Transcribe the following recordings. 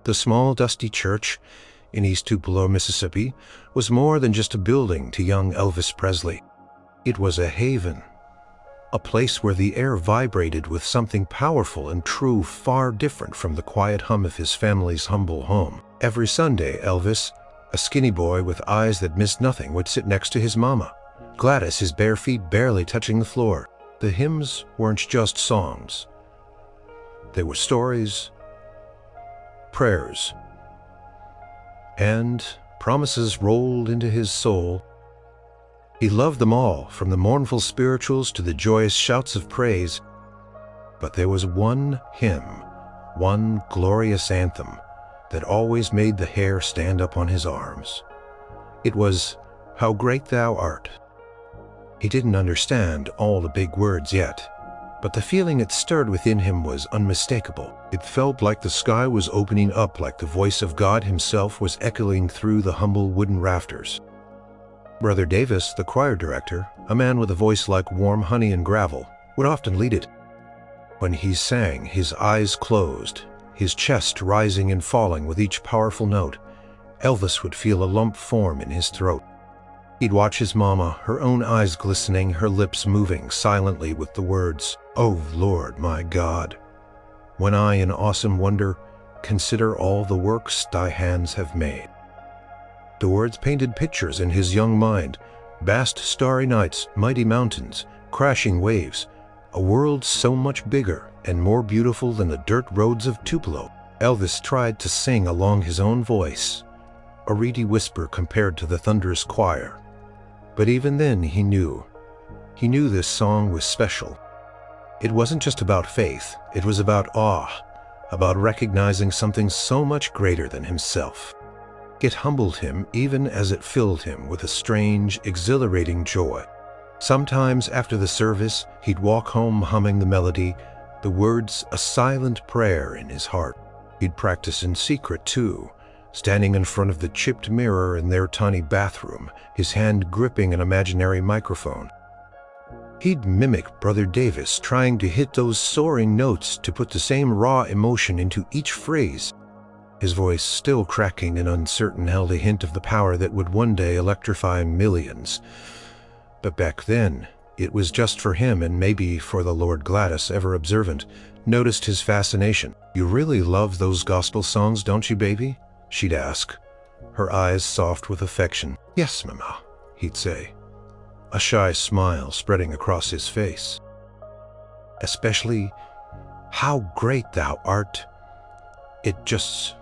The small, dusty church in East Tupelo, Mississippi, was more than just a building to young Elvis Presley. It was a haven, a place where the air vibrated with something powerful and true, far different from the quiet hum of his family's humble home. Every Sunday, Elvis, a skinny boy with eyes that missed nothing, would sit next to his mama, Gladys, his bare feet barely touching the floor. The hymns weren't just songs. They were stories, prayers, and promises rolled into his soul. He loved them all, from the mournful spirituals to the joyous shouts of praise. But there was one hymn, one glorious anthem, that always made the hair stand up on his arms. It was, "How Great Thou Art." He didn't understand all the big words yet, but the feeling it stirred within him was unmistakable. It felt like the sky was opening up, like the voice of God himself was echoing through the humble wooden rafters. Brother Davis, the choir director, a man with a voice like warm honey and gravel, would often lead it. When he sang, his eyes closed, his chest rising and falling with each powerful note, Elvis would feel a lump form in his throat. He'd watch his mama, her own eyes glistening, her lips moving silently with the words, "O Lord, my God, when I in awesome wonder consider all the works thy hands have made." The words painted pictures in his young mind: vast starry nights, mighty mountains, crashing waves, a world so much bigger and more beautiful than the dirt roads of Tupelo. Elvis tried to sing along his own voice, a reedy whisper compared to the thunderous choir. But even then he knew this song was special. It wasn't just about faith, it was about awe, about recognizing something so much greater than himself. It humbled him even as it filled him with a strange, exhilarating joy. Sometimes after the service, he'd walk home humming the melody, the words a silent prayer in his heart. He'd practice in secret too, standing in front of the chipped mirror in their tiny bathroom, his hand gripping an imaginary microphone. He'd mimic Brother Davis, trying to hit those soaring notes to put the same raw emotion into each phrase. His voice, still cracking and uncertain, held a hint of the power that would one day electrify millions. But back then, it was just for him, and maybe for the Lord. Gladys, ever observant, noticed his fascination. "You really love those gospel songs, don't you, baby?" she'd ask, her eyes soft with affection. "Yes, Mama," he'd say, a shy smile spreading across his face. "Especially, how great thou art. It gets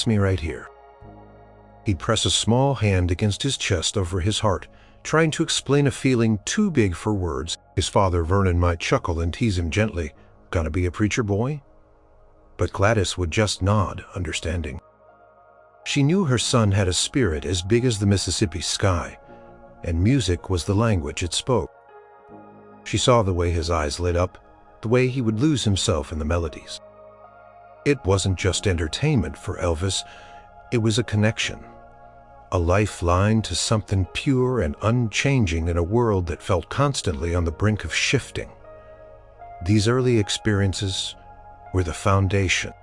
me right here." He'd press a small hand against his chest over his heart, trying to explain a feeling too big for words. His father, Vernon, might chuckle and tease him gently. "Gonna be a preacher, boy?" But Gladys would just nod, understanding. She knew her son had a spirit as big as the Mississippi sky, and music was the language it spoke. She saw the way his eyes lit up, the way he would lose himself in the melodies. It wasn't just entertainment for Elvis, it was a connection, a lifeline to something pure and unchanging in a world that felt constantly on the brink of shifting. These early experiences were the foundation.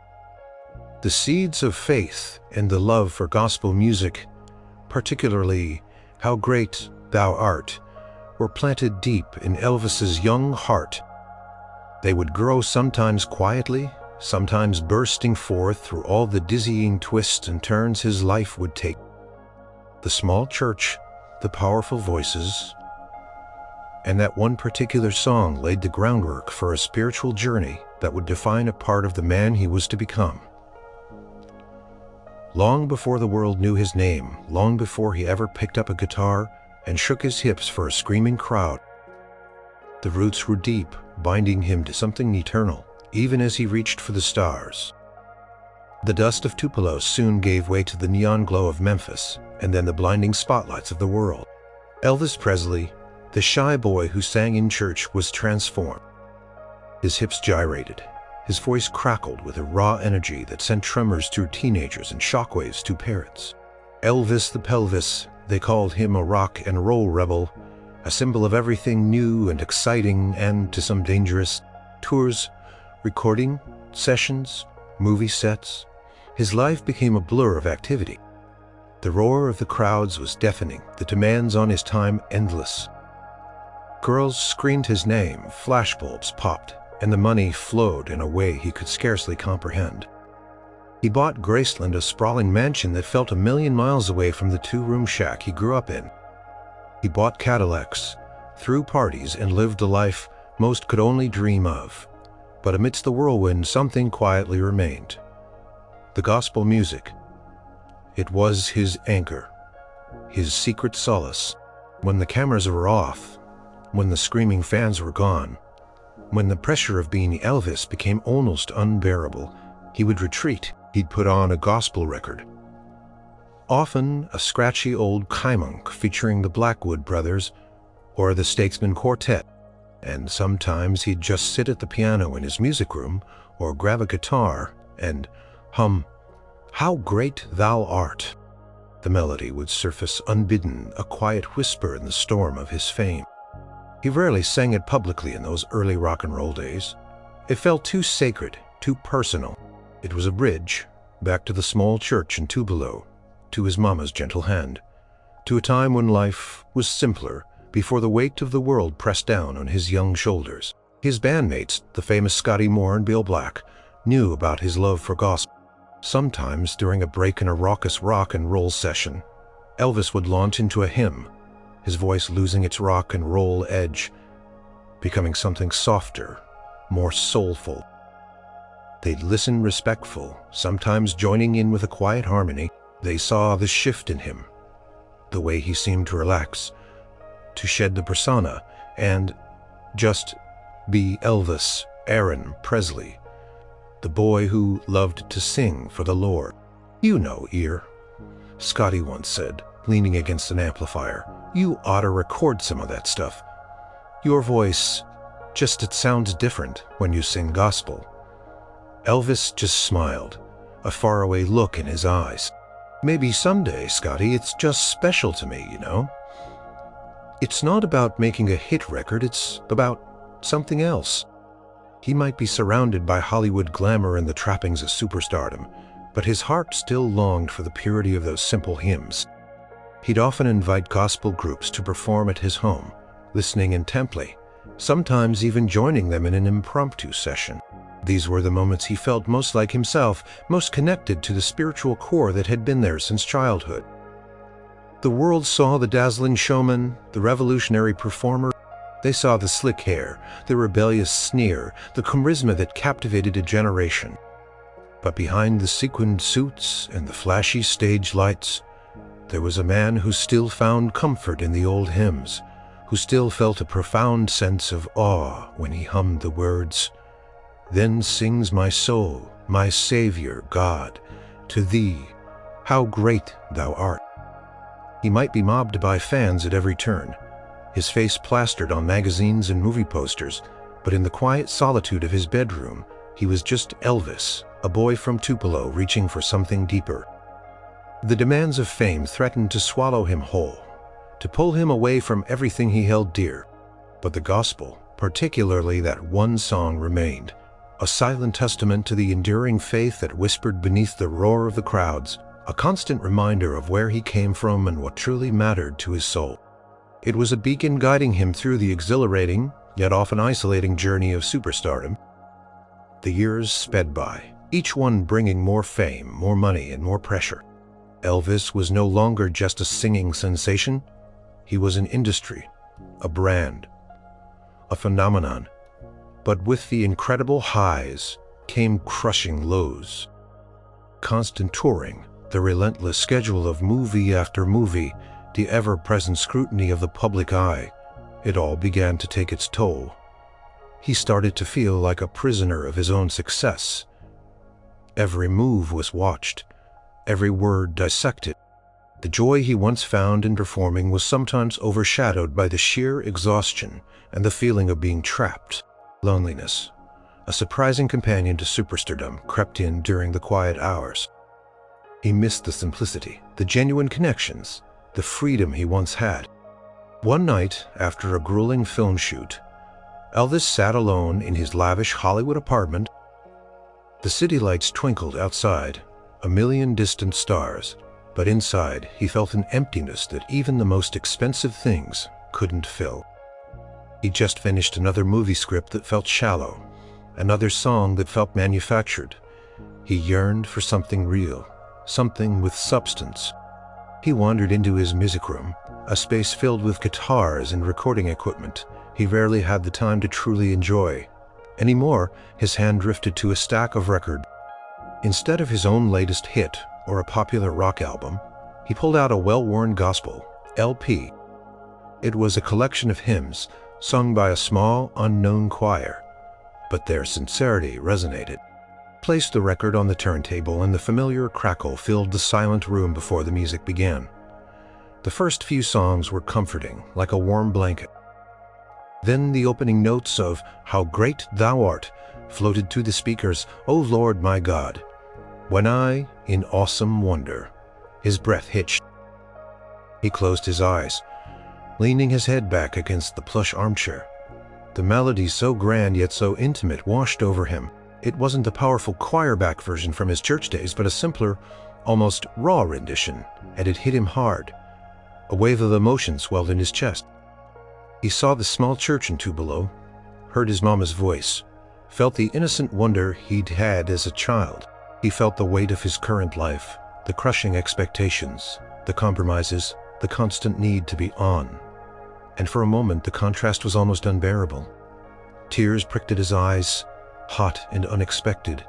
The seeds of faith and the love for gospel music, particularly "How Great Thou Art," were planted deep in Elvis's young heart. They would grow sometimes quietly, sometimes bursting forth through all the dizzying twists and turns his life would take. The small church, the powerful voices, and that one particular song laid the groundwork for a spiritual journey that would define a part of the man he was to become. Long before the world knew his name, long before he ever picked up a guitar and shook his hips for a screaming crowd, the roots were deep, binding him to something eternal, even as he reached for the stars. The dust of Tupelo soon gave way to the neon glow of Memphis, and then the blinding spotlights of the world. Elvis Presley, the shy boy who sang in church, was transformed. His hips gyrated, his voice crackled with a raw energy that sent tremors through teenagers and shockwaves to parents. Elvis the Pelvis, they called him a rock and roll rebel, a symbol of everything new and exciting and, to some, dangerous. Tours, recording, sessions, movie sets, His life became a blur of activity. The roar of the crowds was deafening, the demands on his time endless. Girls screamed his name, flashbulbs popped, and the money flowed in a way he could scarcely comprehend. He bought Graceland, a sprawling mansion that felt 1,000,000 miles away from the two-room shack he grew up in. He bought Cadillacs, threw parties, and lived a life most could only dream of. But amidst the whirlwind, something quietly remained. The gospel music. It was his anchor, his secret solace. When the cameras were off, when the screaming fans were gone, when the pressure of being Elvis became almost unbearable, he would retreat. He'd put on a gospel record. Often a scratchy old Kaimunk featuring the Blackwood Brothers or the Statesman Quartet, and sometimes he'd just sit at the piano in his music room or grab a guitar and hum, "How Great Thou Art." The melody would surface unbidden, a quiet whisper in the storm of his fame. He rarely sang it publicly in those early rock and roll days. It felt too sacred, too personal. It was a bridge back to the small church in Tupelo, to his mama's gentle hand, to a time when life was simpler, before the weight of the world pressed down on his young shoulders. His bandmates, the famous Scotty Moore and Bill Black, knew about his love for gospel. Sometimes during a break in a raucous rock and roll session, Elvis would launch into a hymn, his voice losing its rock and roll edge, becoming something softer, more soulful. They'd listen respectful, sometimes joining in with a quiet harmony. They saw the shift in him, the way he seemed to relax, to shed the persona, and just be Elvis Aaron Presley, the boy who loved to sing for the Lord. "You know, Ear," Scotty once said, leaning against an amplifier, "you ought to record some of that stuff. Your voice, it sounds different when you sing gospel." Elvis just smiled, a faraway look in his eyes. "Maybe someday, Scotty, it's just special to me, you know? It's not about making a hit record, it's about something else." He might be surrounded by Hollywood glamour and the trappings of superstardom, but his heart still longed for the purity of those simple hymns. He'd often invite gospel groups to perform at his home, listening intently, sometimes even joining them in an impromptu session. These were the moments he felt most like himself, most connected to the spiritual core that had been there since childhood. The world saw the dazzling showman, the revolutionary performer. They saw the slick hair, the rebellious sneer, the charisma that captivated a generation. But behind the sequined suits and the flashy stage lights, there was a man who still found comfort in the old hymns, who still felt a profound sense of awe when he hummed the words, "Then sings my soul, my Savior, God, to thee, how great thou art." He might be mobbed by fans at every turn, his face plastered on magazines and movie posters, but in the quiet solitude of his bedroom, he was just Elvis, a boy from Tupelo reaching for something deeper. The demands of fame threatened to swallow him whole, to pull him away from everything he held dear. But the gospel, particularly that one song, remained, a silent testament to the enduring faith that whispered beneath the roar of the crowds, a constant reminder of where he came from and what truly mattered to his soul. It was a beacon guiding him through the exhilarating, yet often isolating journey of superstardom. The years sped by, each one bringing more fame, more money, and more pressure. Elvis was no longer just a singing sensation. He was an industry, a brand, a phenomenon. But with the incredible highs came crushing lows. Constant touring, the relentless schedule of movie after movie, the ever-present scrutiny of the public eye, it all began to take its toll. He started to feel like a prisoner of his own success. Every move was watched, every word dissected. The joy he once found in performing was sometimes overshadowed by the sheer exhaustion and the feeling of being trapped. Loneliness, a surprising companion to superstardom, crept in during the quiet hours. He missed the simplicity, the genuine connections, the freedom he once had. One night, after a grueling film shoot, Elvis sat alone in his lavish Hollywood apartment. The city lights twinkled outside, a million distant stars, but inside he felt an emptiness that even the most expensive things couldn't fill. He just finished another movie script that felt shallow, another song that felt manufactured. He yearned for something real, something with substance. He wandered into his music room, a space filled with guitars and recording equipment he rarely had the time to truly enjoy. Anymore, his hand drifted to a stack of records. Instead of his own latest hit or a popular rock album, he pulled out a well-worn gospel LP. It was a collection of hymns sung by a small, unknown choir, but their sincerity resonated. Placed the record on the turntable, and the familiar crackle filled the silent room before the music began. The first few songs were comforting, like a warm blanket. Then the opening notes of "How Great Thou Art" floated to the speakers. "O Lord my God, when I, in awesome wonder." His breath hitched. He closed his eyes, leaning his head back against the plush armchair. The melody, so grand yet so intimate, washed over him. It wasn't a powerful choir-back version from his church days, but a simpler, almost raw rendition, and it hit him hard. A wave of emotion swelled in his chest. He saw the small church in Tupelo, heard his mama's voice, felt the innocent wonder he'd had as a child. He felt the weight of his current life, the crushing expectations, the compromises, the constant need to be on. And for a moment, the contrast was almost unbearable. Tears pricked at his eyes, hot and unexpected.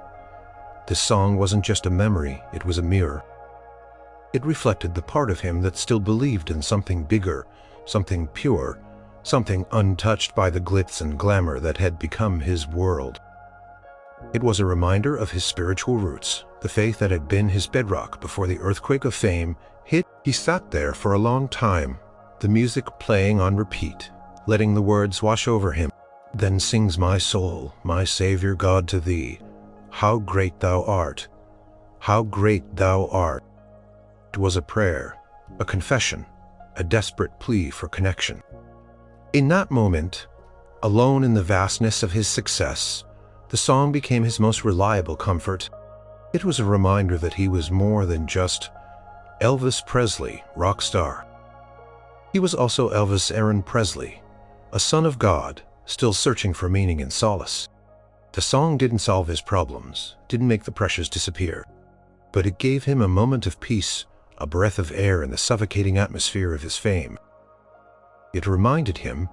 This song wasn't just a memory, it was a mirror. It reflected the part of him that still believed in something bigger, something pure, something untouched by the glitz and glamour that had become his world. It was a reminder of his spiritual roots, the faith that had been his bedrock before the earthquake of fame hit. He sat there for a long time, the music playing on repeat, letting the words wash over him. Then sings my soul, my Savior God, to thee, how great thou art, how great thou art. It was a prayer, a confession, a desperate plea for connection. In that moment, alone in the vastness of his success, the song became his most reliable comfort. It was a reminder that he was more than just Elvis Presley, rock star. He was also Elvis Aaron Presley, a son of God, still searching for meaning and solace. The song didn't solve his problems, didn't make the pressures disappear, but it gave him a moment of peace, a breath of air in the suffocating atmosphere of his fame. It reminded him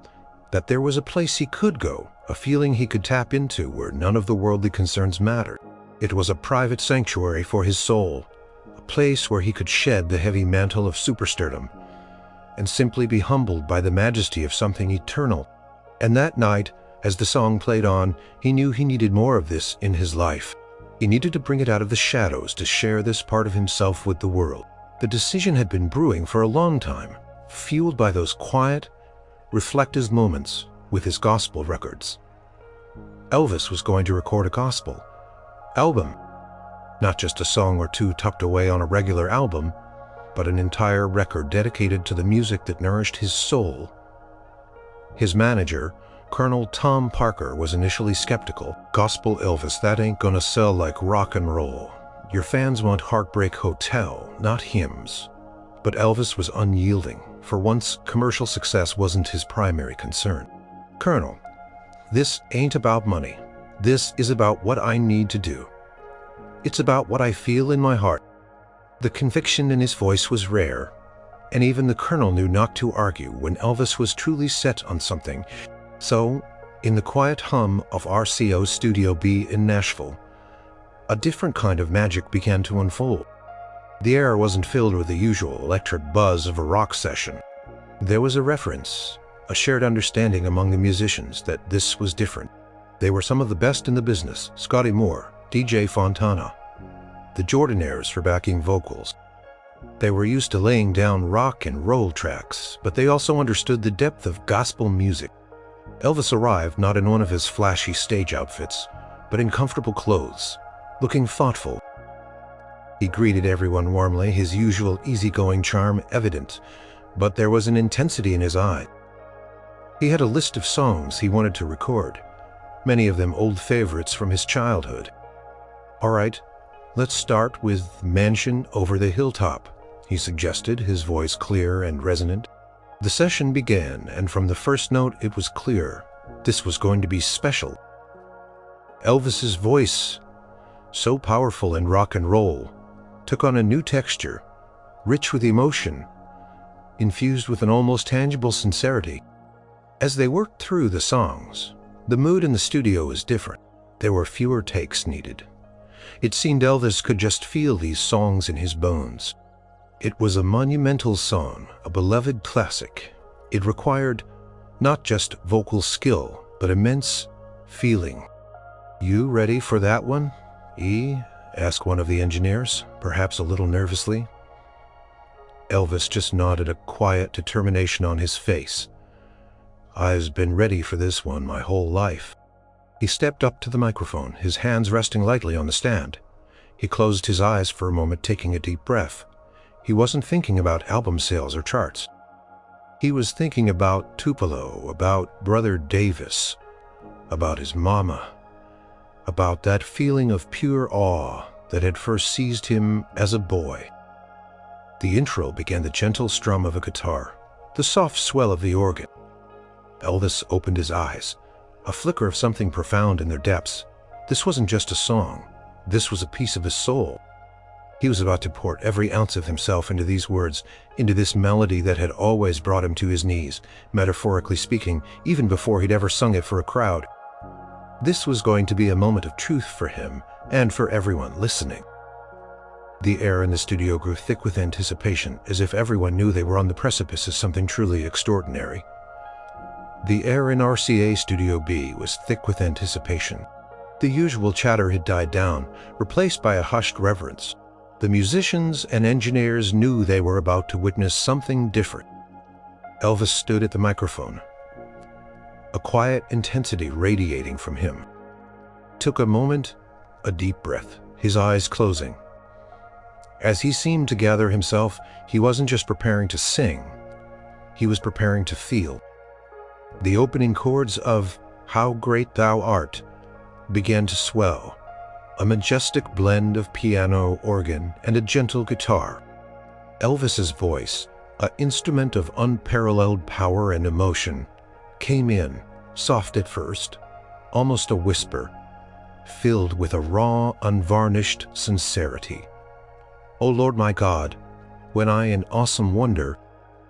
that there was a place he could go, a feeling he could tap into where none of the worldly concerns mattered. It was a private sanctuary for his soul, a place where he could shed the heavy mantle of superstardom and simply be humbled by the majesty of something eternal. And that night, as the song played on, he knew he needed more of this in his life. He needed to bring it out of the shadows to share this part of himself with the world. The decision had been brewing for a long time, fueled by those quiet, reflective moments with his gospel records. Elvis was going to record a gospel album, not just a song or two tucked away on a regular album, but an entire record dedicated to the music that nourished his soul. His manager, Colonel Tom Parker, was initially skeptical. "Gospel Elvis, that ain't gonna sell like rock and roll. Your fans want Heartbreak Hotel, not hymns." But Elvis was unyielding. For once, commercial success wasn't his primary concern. "Colonel, this ain't about money. This is about what I need to do. It's about what I feel in my heart." The conviction in his voice was rare, and even the colonel knew not to argue when Elvis was truly set on something. So, in the quiet hum of RCO's Studio B in Nashville, a different kind of magic began to unfold. The air wasn't filled with the usual electric buzz of a rock session. There was a reference, a shared understanding among the musicians that this was different. They were some of the best in the business: Scotty Moore, DJ Fontana, the Jordanaires for backing vocals. They were used to laying down rock and roll tracks, but they also understood the depth of gospel music. Elvis arrived not in one of his flashy stage outfits, but in comfortable clothes, looking thoughtful. He greeted everyone warmly, his usual easygoing charm evident, but there was an intensity in his eye. He had a list of songs he wanted to record, many of them old favorites from his childhood. "All right, "Let's start with Mansion Over the Hilltop," he suggested, his voice clear and resonant. The session began, and from the first note it was clear this was going to be special. Elvis's voice, so powerful in rock and roll, took on a new texture, rich with emotion, infused with an almost tangible sincerity. As they worked through the songs, the mood in the studio was different. There were fewer takes needed. It seemed Elvis could just feel these songs in his bones. It was a monumental song, a beloved classic. It required not just vocal skill, but immense feeling. "You ready for that one, E?" asked one of the engineers, perhaps a little nervously. Elvis just nodded, a quiet determination on his face. "I've been ready for this one my whole life." He stepped up to the microphone, his hands resting lightly on the stand. He closed his eyes for a moment, taking a deep breath. He wasn't thinking about album sales or charts. He was thinking about Tupelo, about Brother Davis, about his mama, about that feeling of pure awe that had first seized him as a boy. The intro began the gentle strum of a guitar, the soft swell of the organ. Elvis opened his eyes, a flicker of something profound in their depths. This wasn't just a song. This was a piece of his soul. He was about to pour every ounce of himself into these words, into this melody that had always brought him to his knees, metaphorically speaking, even before he'd ever sung it for a crowd. This was going to be a moment of truth for him and for everyone listening. The air in the studio grew thick with anticipation, as if everyone knew they were on the precipice of something truly extraordinary. The air in RCA Studio B was thick with anticipation. The usual chatter had died down, replaced by a hushed reverence. The musicians and engineers knew they were about to witness something different. Elvis stood at the microphone, a quiet intensity radiating from him. Took a moment, a deep breath, his eyes closing. As he seemed to gather himself, he wasn't just preparing to sing, he was preparing to feel. The opening chords of "How Great Thou Art" began to swell, a majestic blend of piano, organ, and a gentle guitar. Elvis's voice, an instrument of unparalleled power and emotion, came in, soft at first, almost a whisper, filled with a raw, unvarnished sincerity. "O Lord my God, when I in awesome wonder,"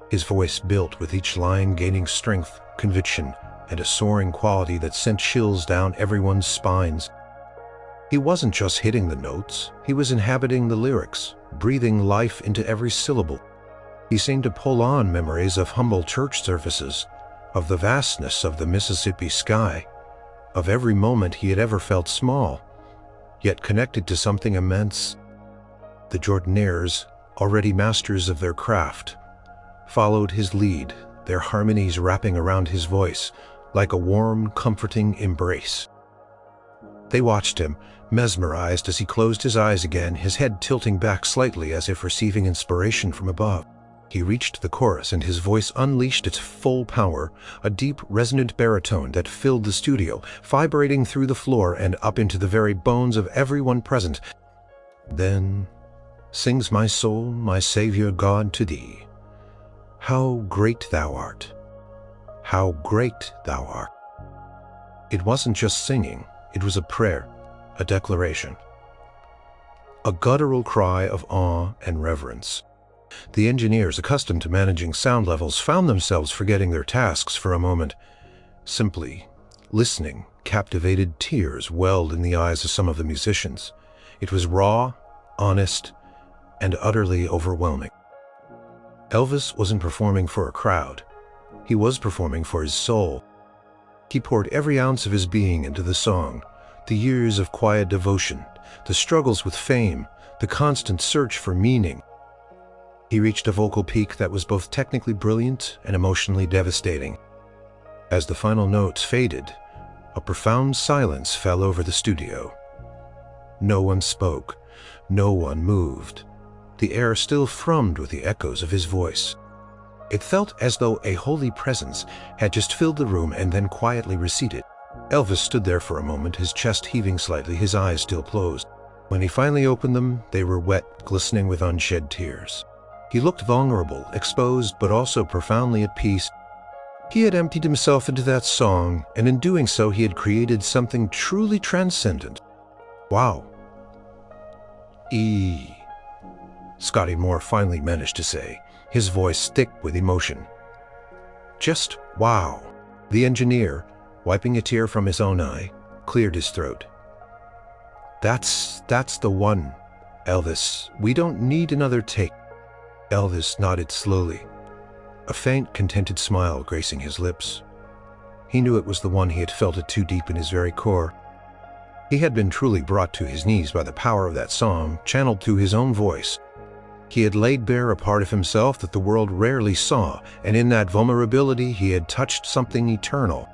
his voice built with each line gaining strength, conviction, and a soaring quality that sent chills down everyone's spines. He wasn't just hitting the notes, he was inhabiting the lyrics, breathing life into every syllable. He seemed to pull on memories of humble church services, of the vastness of the Mississippi sky, of every moment he had ever felt small, yet connected to something immense. The Jordanaires, already masters of their craft, followed his lead, their harmonies wrapping around his voice like a warm, comforting embrace. They watched him, mesmerized, as he closed his eyes again, his head tilting back slightly as if receiving inspiration from above. He reached the chorus and his voice unleashed its full power, a deep, resonant baritone that filled the studio, vibrating through the floor and up into the very bones of everyone present. "Then sings my soul, my Savior God, to thee. How great thou art! How great thou art!" It wasn't just singing, it was a prayer, a declaration, a guttural cry of awe and reverence. The engineers, accustomed to managing sound levels, found themselves forgetting their tasks for a moment. Simply listening, captivated, tears welled in the eyes of some of the musicians. It was raw, honest, and utterly overwhelming. Elvis wasn't performing for a crowd. He was performing for his soul. He poured every ounce of his being into the song, the years of quiet devotion, the struggles with fame, the constant search for meaning. He reached a vocal peak that was both technically brilliant and emotionally devastating. As the final notes faded, a profound silence fell over the studio. No one spoke, no one moved. The air still thrummed with the echoes of his voice. It felt as though a holy presence had just filled the room and then quietly receded. Elvis stood there for a moment, his chest heaving slightly, his eyes still closed. When he finally opened them, they were wet, glistening with unshed tears. He looked vulnerable, exposed, but also profoundly at peace. He had emptied himself into that song, and in doing so he had created something truly transcendent. Wow. Scotty Moore finally managed to say, his voice thick with emotion. Just wow. The engineer, wiping a tear from his own eye, cleared his throat. That's the one, Elvis. We don't need another take. Elvis nodded slowly, a faint, contented smile gracing his lips. He knew it was the one. He had felt it too deep in his very core. He had been truly brought to his knees by the power of that song, channeled through his own voice. He had laid bare a part of himself that the world rarely saw, and in that vulnerability he had touched something eternal.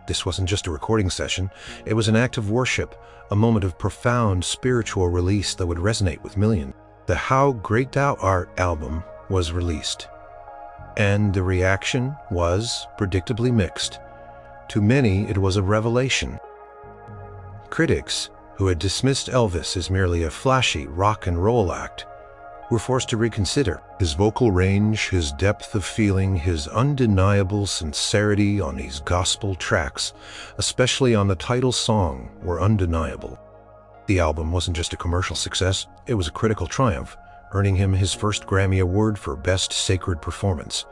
This wasn't just a recording session, it was an act of worship, a moment of profound spiritual release that would resonate with millions. The How Great Thou Art album was released, and the reaction was predictably mixed. To many, it was a revelation. Critics, who had dismissed Elvis as merely a flashy rock and roll act, were forced to reconsider. His vocal range, his depth of feeling, his undeniable sincerity on these gospel tracks, especially on the title song, were undeniable. The album wasn't just a commercial success, it was a critical triumph, earning him his first Grammy Award for Best Sacred Performance.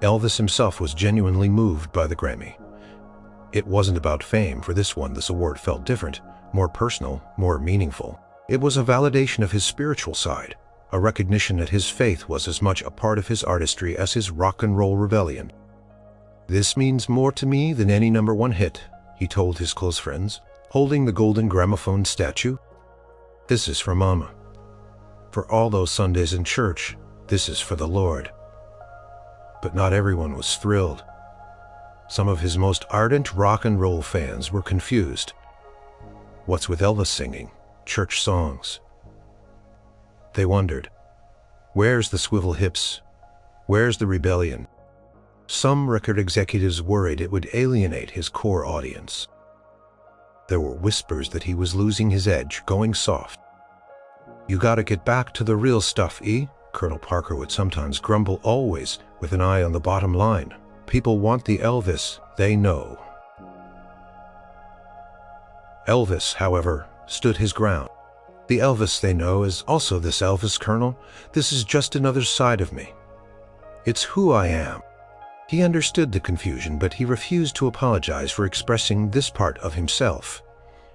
Elvis himself was genuinely moved by the Grammy. It wasn't about fame. For this one, this award felt different, more personal, more meaningful. It was a validation of his spiritual side, a recognition that his faith was as much a part of his artistry as his rock and roll rebellion. "This means more to me than any #1 hit," he told his close friends, holding the golden gramophone statue. "This is for Mama. For all those Sundays in church, this is for the Lord." But not everyone was thrilled. Some of his most ardent rock and roll fans were confused. What's with Elvis singing church songs? They wondered, where's the swivel hips? Where's the rebellion? Some record executives worried it would alienate his core audience. There were whispers that he was losing his edge, going soft. "You gotta get back to the real stuff, E?" Colonel Parker would sometimes grumble, always with an eye on the bottom line. People want the Elvis they know. Elvis, however, stood his ground. "The Elvis they know is also this Elvis, Colonel. This is just another side of me. It's who I am." He understood the confusion, but he refused to apologize for expressing this part of himself.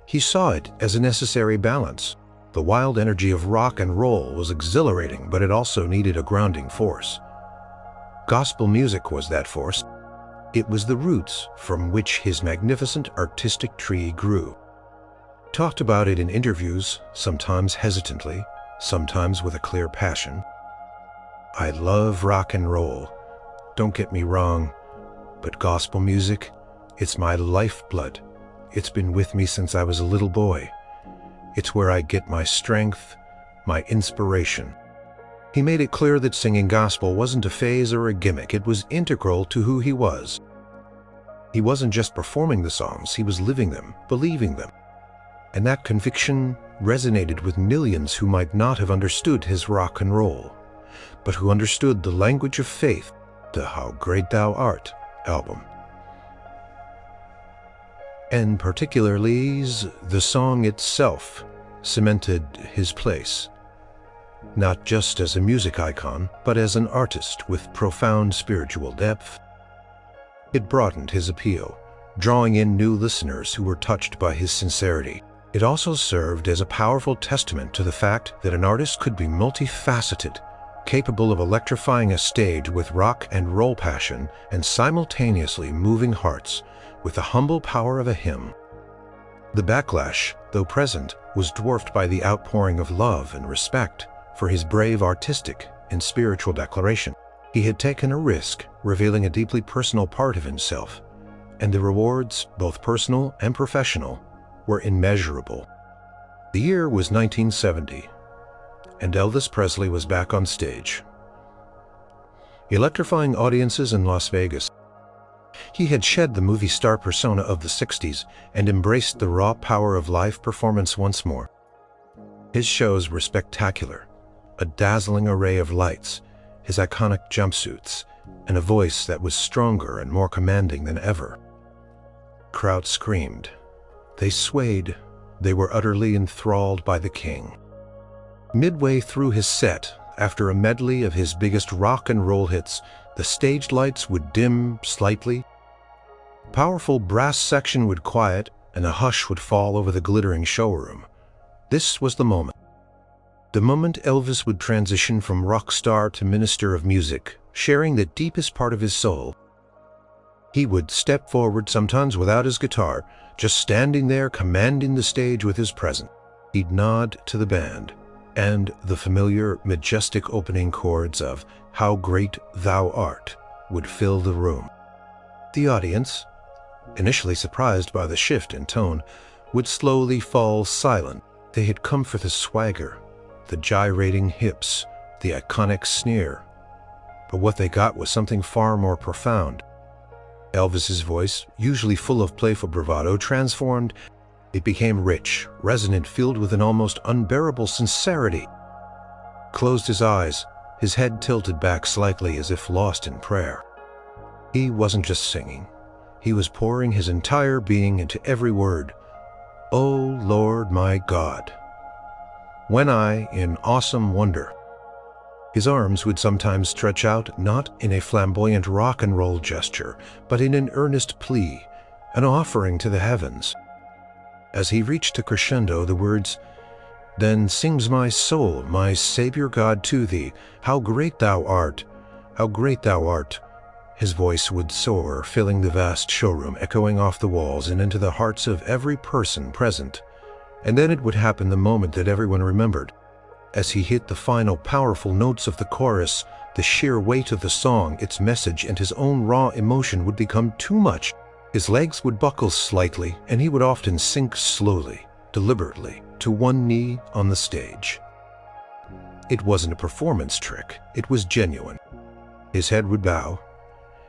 He saw it as a necessary balance. The wild energy of rock and roll was exhilarating, but it also needed a grounding force. Gospel music was that force. It was the roots from which his magnificent artistic tree grew. Talked about it in interviews, sometimes hesitantly, sometimes with a clear passion. "I love rock and roll. Don't get me wrong, but gospel music, it's my lifeblood. It's been with me since I was a little boy. It's where I get my strength, my inspiration." He made it clear that singing gospel wasn't a phase or a gimmick. It was integral to who he was. He wasn't just performing the songs, he was living them, believing them. And that conviction resonated with millions who might not have understood his rock and roll, but who understood the language of faith, the How Great Thou Art album. And particularly, the song itself cemented his place, not just as a music icon, but as an artist with profound spiritual depth. It broadened his appeal, drawing in new listeners who were touched by his sincerity. It also served as a powerful testament to the fact that an artist could be multifaceted, capable of electrifying a stage with rock and roll passion and simultaneously moving hearts with the humble power of a hymn. The backlash, though present, was dwarfed by the outpouring of love and respect for his brave artistic and spiritual declaration. He had taken a risk, revealing a deeply personal part of himself, and the rewards, both personal and professional, were immeasurable. The year was 1970, and Elvis Presley was back on stage, electrifying audiences in Las Vegas. He had shed the movie star persona of the 60s and embraced the raw power of live performance once more. His shows were spectacular, a dazzling array of lights, his iconic jumpsuits, and a voice that was stronger and more commanding than ever. Crowds screamed. They swayed. They were utterly enthralled by the king. Midway through his set, after a medley of his biggest rock and roll hits, the stage lights would dim slightly. Powerful brass section would quiet, and a hush would fall over the glittering showroom. This was the moment. The moment Elvis would transition from rock star to minister of music, sharing the deepest part of his soul. He would step forward, sometimes without his guitar, just standing there commanding the stage with his presence. He'd nod to the band, and the familiar, majestic opening chords of "How Great Thou Art" would fill the room. The audience, initially surprised by the shift in tone, would slowly fall silent. They had come for the swagger, the gyrating hips, the iconic sneer. But what they got was something far more profound. Elvis's voice, usually full of playful bravado, transformed. It became rich, resonant, filled with an almost unbearable sincerity. Closed his eyes, his head tilted back slightly as if lost in prayer. He wasn't just singing. He was pouring his entire being into every word. "O Lord my God, when I, in awesome wonder." His arms would sometimes stretch out, not in a flamboyant rock and roll gesture, but in an earnest plea, an offering to the heavens. As he reached a crescendo, the words, "Then sings my soul, my Savior God, to thee, how great thou art, how great thou art." His voice would soar, filling the vast showroom, echoing off the walls and into the hearts of every person present. And then it would happen, the moment that everyone remembered. As he hit the final powerful notes of the chorus, the sheer weight of the song, its message, and his own raw emotion would become too much. His legs would buckle slightly, and he would often sink slowly, deliberately, to one knee on the stage. It wasn't a performance trick, it was genuine. His head would bow,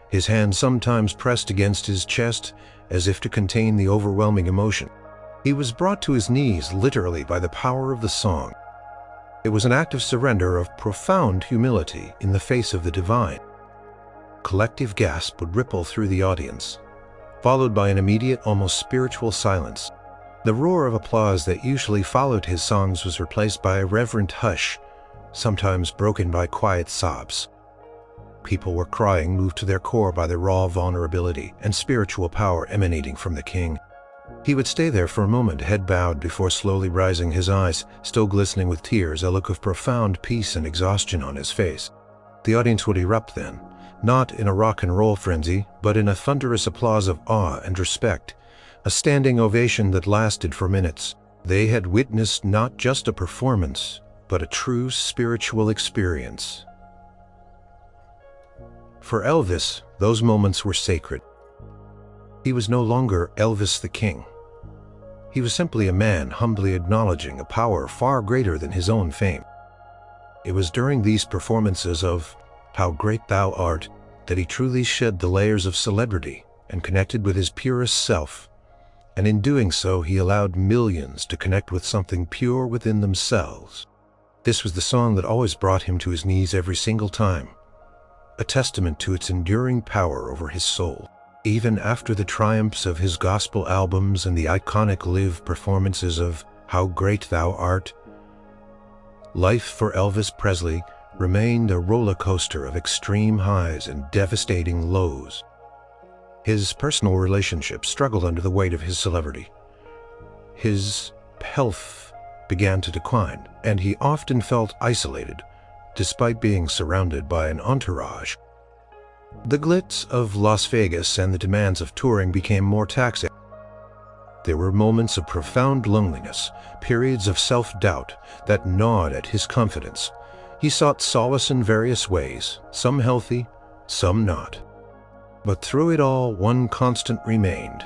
his hand sometimes pressed against his chest as if to contain the overwhelming emotion. He was brought to his knees literally by the power of the song. It was an act of surrender, of profound humility in the face of the divine. Collective gasp would ripple through the audience, followed by an immediate, almost spiritual silence. The roar of applause that usually followed his songs was replaced by a reverent hush, sometimes broken by quiet sobs. People were crying, moved to their core by the raw vulnerability and spiritual power emanating from the king. He would stay there for a moment, head bowed, before slowly rising, his eyes still glistening with tears, a look of profound peace and exhaustion on his face. The audience would erupt then, not in a rock and roll frenzy, but in a thunderous applause of awe and respect, a standing ovation that lasted for minutes. They had witnessed not just a performance, but a true spiritual experience. For Elvis, those moments were sacred. He was no longer Elvis the King. He was simply a man humbly acknowledging a power far greater than his own fame. It was during these performances of "How Great Thou Art" that he truly shed the layers of celebrity and connected with his purest self. And in doing so, he allowed millions to connect with something pure within themselves. This was the song that always brought him to his knees every single time, a testament to its enduring power over his soul. Even after the triumphs of his gospel albums and the iconic live performances of "How Great Thou Art," life for Elvis Presley remained a roller coaster of extreme highs and devastating lows. His personal relationships struggled under the weight of his celebrity. His health began to decline, and he often felt isolated, despite being surrounded by an entourage. The glitz of Las Vegas and the demands of touring became more taxing. There were moments of profound loneliness, periods of self-doubt that gnawed at his confidence. He sought solace in various ways, some healthy, some not. But through it all, one constant remained: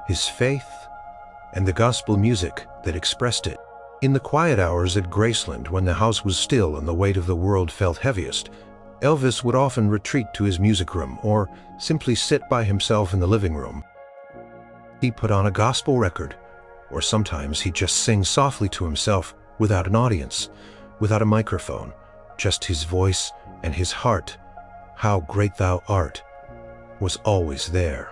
his faith and the gospel music that expressed it. In the quiet hours at Graceland, when the house was still and the weight of the world felt heaviest, Elvis would often retreat to his music room or simply sit by himself in the living room. He'd put on a gospel record, or sometimes he'd just sing softly to himself, without an audience, without a microphone, just his voice and his heart. How Great Thou Art was always there.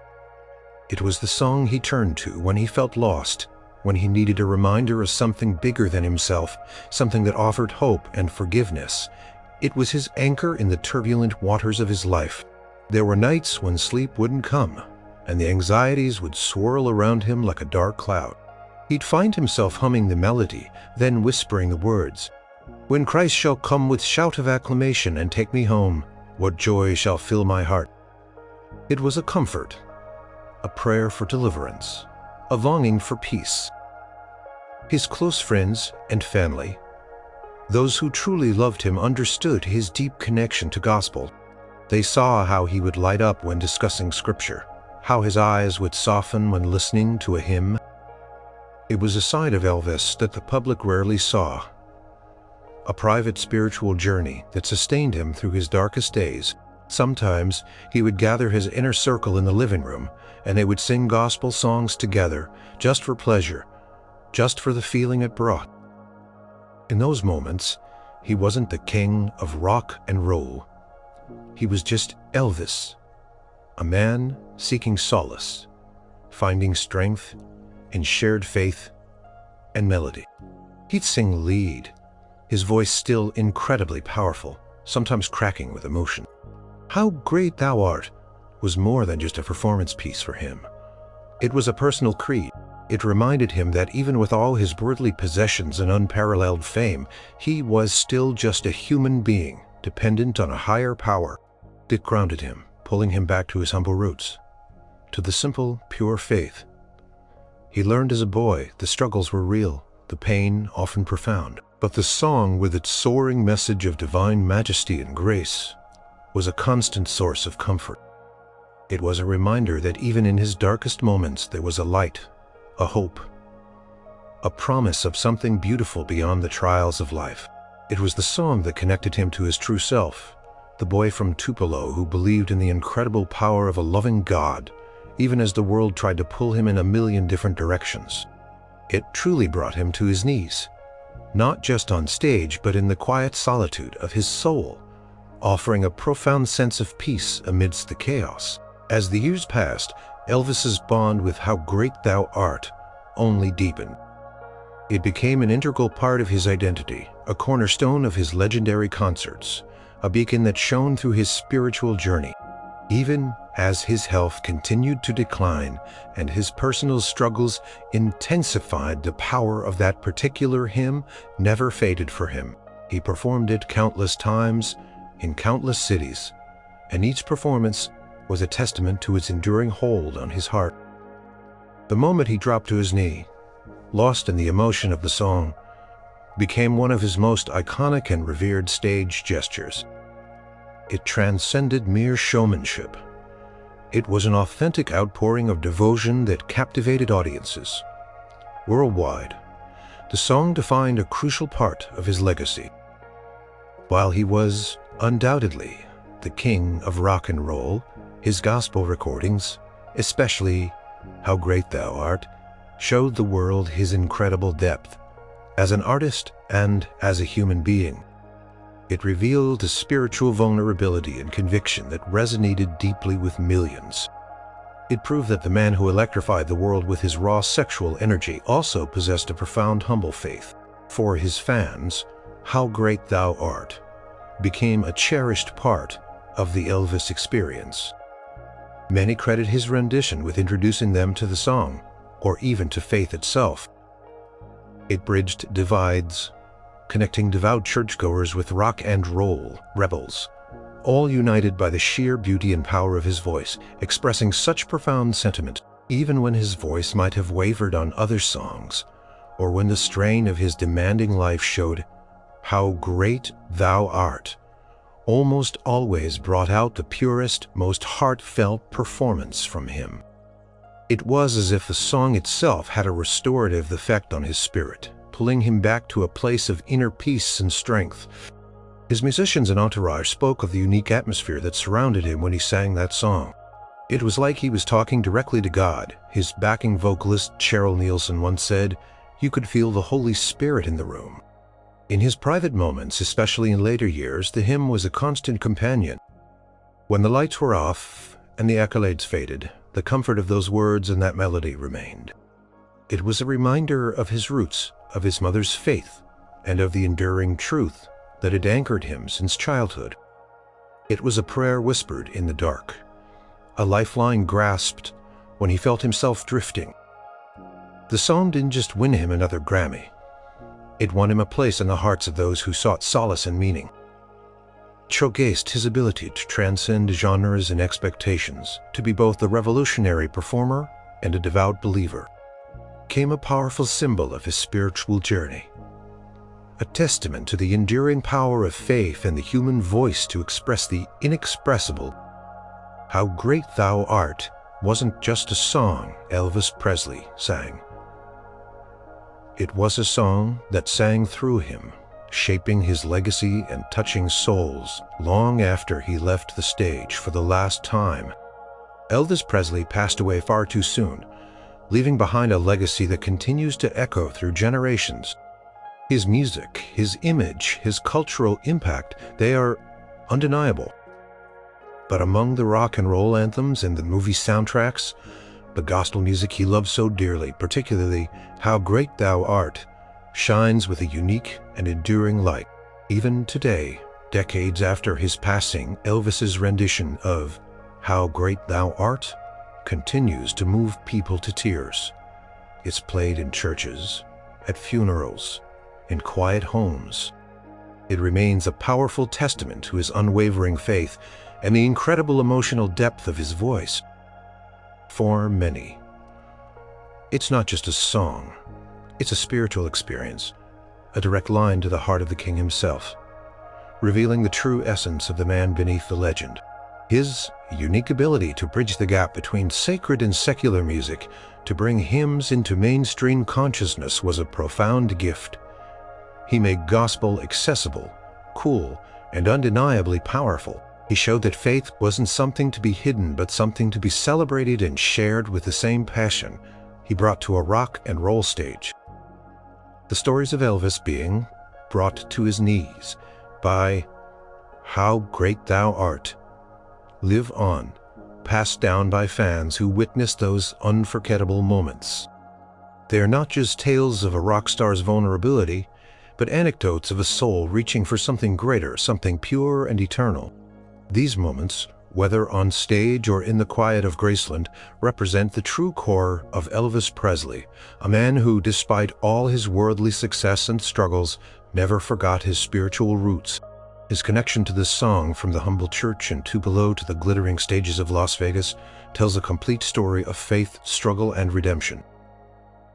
It was the song he turned to when he felt lost, when he needed a reminder of something bigger than himself, something that offered hope and forgiveness. It was his anchor in the turbulent waters of his life. There were nights when sleep wouldn't come, and the anxieties would swirl around him like a dark cloud. He'd find himself humming the melody, then whispering the words, "When Christ shall come with shout of acclamation and take me home, what joy shall fill my heart." It was a comfort, a prayer for deliverance, a longing for peace. His close friends and family, those who truly loved him, understood his deep connection to gospel. They saw how he would light up when discussing scripture, how his eyes would soften when listening to a hymn. It was a side of Elvis that the public rarely saw, a private spiritual journey that sustained him through his darkest days. Sometimes he would gather his inner circle in the living room, and they would sing gospel songs together, just for pleasure, just for the feeling it brought. In those moments, he wasn't the king of rock and roll. He was just Elvis, a man seeking solace, finding strength in shared faith and melody. He'd sing lead, his voice still incredibly powerful, sometimes cracking with emotion. How Great Thou Art was more than just a performance piece for him. It was a personal creed. It reminded him that even with all his worldly possessions and unparalleled fame, he was still just a human being, dependent on a higher power. It grounded him, pulling him back to his humble roots, to the simple, pure faith he learned as a boy. The struggles were real, the pain often profound. But the song, with its soaring message of divine majesty and grace, was a constant source of comfort. It was a reminder that even in his darkest moments there was a light, a hope, a promise of something beautiful beyond the trials of life. It was the song that connected him to his true self, the boy from Tupelo who believed in the incredible power of a loving God, even as the world tried to pull him in a million different directions. It truly brought him to his knees, not just on stage, but in the quiet solitude of his soul, offering a profound sense of peace amidst the chaos. As the years passed, Elvis's bond with How Great Thou Art only deepened. It became an integral part of his identity, a cornerstone of his legendary concerts, a beacon that shone through his spiritual journey. Even as his health continued to decline and his personal struggles intensified, the power of that particular hymn never faded for him. He performed it countless times in countless cities, and each performance was a testament to its enduring hold on his heart. The moment he dropped to his knee, lost in the emotion of the song, became one of his most iconic and revered stage gestures. It transcended mere showmanship. It was an authentic outpouring of devotion that captivated audiences. Worldwide, the song defined a crucial part of his legacy. While he was undoubtedly the king of rock and roll, his gospel recordings, especially How Great Thou Art, showed the world his incredible depth as an artist and as a human being. It revealed a spiritual vulnerability and conviction that resonated deeply with millions. It proved that the man who electrified the world with his raw sexual energy also possessed a profound humble faith. For his fans, How Great Thou Art became a cherished part of the Elvis experience. Many credit his rendition with introducing them to the song, or even to faith itself. It bridged divides, connecting devout churchgoers with rock and roll rebels, all united by the sheer beauty and power of his voice, expressing such profound sentiment, even when his voice might have wavered on other songs, or when the strain of his demanding life showed. How Great Thou Art almost always brought out the purest, most heartfelt performance from him. It was as if the song itself had a restorative effect on his spirit, pulling him back to a place of inner peace and strength. His musicians and entourage spoke of the unique atmosphere that surrounded him when he sang that song. It was like he was talking directly to God. His backing vocalist, Cheryl Nielsen, once said, "You could feel the Holy Spirit in the room." In his private moments, especially in later years, the hymn was a constant companion. When the lights were off and the accolades faded, the comfort of those words and that melody remained. It was a reminder of his roots, of his mother's faith, and of the enduring truth that had anchored him since childhood. It was a prayer whispered in the dark, a lifeline grasped when he felt himself drifting. The song didn't just win him another Grammy. It won him a place in the hearts of those who sought solace and meaning. It showcased his ability to transcend genres and expectations, to be both a revolutionary performer and a devout believer. It became a powerful symbol of his spiritual journey, a testament to the enduring power of faith and the human voice to express the inexpressible. How Great Thou Art wasn't just a song Elvis Presley sang. It was a song that sang through him, shaping his legacy and touching souls long after he left the stage for the last time. Elvis Presley passed away far too soon, leaving behind a legacy that continues to echo through generations. His music, his image, his cultural impact, they are undeniable. But among the rock and roll anthems and the movie soundtracks, the gospel music he loved so dearly, particularly How Great Thou Art, shines with a unique and enduring light. Even today, decades after his passing, Elvis's rendition of How Great Thou Art continues to move people to tears. It's played in churches, at funerals, in quiet homes. It remains a powerful testament to his unwavering faith and the incredible emotional depth of his voice. For many, it's not just a song, it's a spiritual experience, a direct line to the heart of the King himself, revealing the true essence of the man beneath the legend. His unique ability to bridge the gap between sacred and secular music, to bring hymns into mainstream consciousness, was a profound gift. He made gospel accessible, cool, and undeniably powerful. He showed that faith wasn't something to be hidden, but something to be celebrated and shared with the same passion he brought to a rock and roll stage. The stories of Elvis being brought to his knees by How Great Thou Art live on, passed down by fans who witnessed those unforgettable moments. They are not just tales of a rock star's vulnerability, but anecdotes of a soul reaching for something greater, something pure and eternal. These moments, whether on stage or in the quiet of Graceland, represent the true core of Elvis Presley, a man who, despite all his worldly success and struggles, never forgot his spiritual roots. His connection to this song, from the humble church in Tupelo to the glittering stages of Las Vegas, tells a complete story of faith, struggle, and redemption.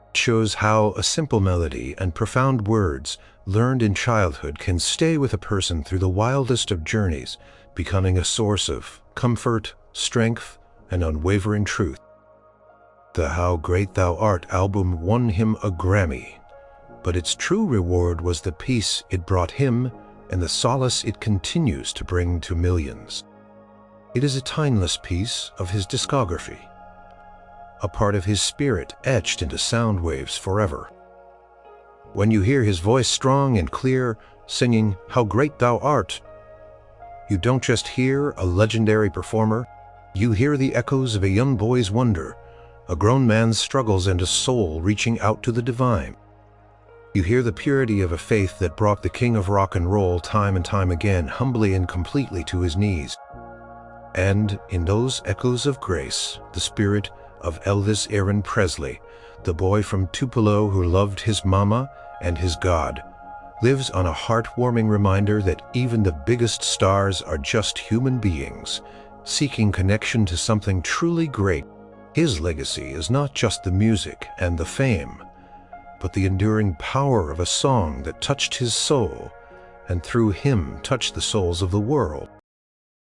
It shows how a simple melody and profound words learned in childhood can stay with a person through the wildest of journeys, becoming a source of comfort, strength, and unwavering truth. The How Great Thou Art album won him a Grammy, but its true reward was the peace it brought him and the solace it continues to bring to millions. It is a timeless piece of his discography, a part of his spirit etched into sound waves forever. When you hear his voice strong and clear, singing How Great Thou Art, you don't just hear a legendary performer, you hear the echoes of a young boy's wonder, a grown man's struggles, and a soul reaching out to the divine. You hear the purity of a faith that brought the king of rock and roll time and time again, humbly and completely to his knees. And in those echoes of grace, the spirit of Elvis Aaron Presley, the boy from Tupelo who loved his mama and his God, lives on a heartwarming reminder that even the biggest stars are just human beings, seeking connection to something truly great. His legacy is not just the music and the fame, but the enduring power of a song that touched his soul, and through him touched the souls of the world.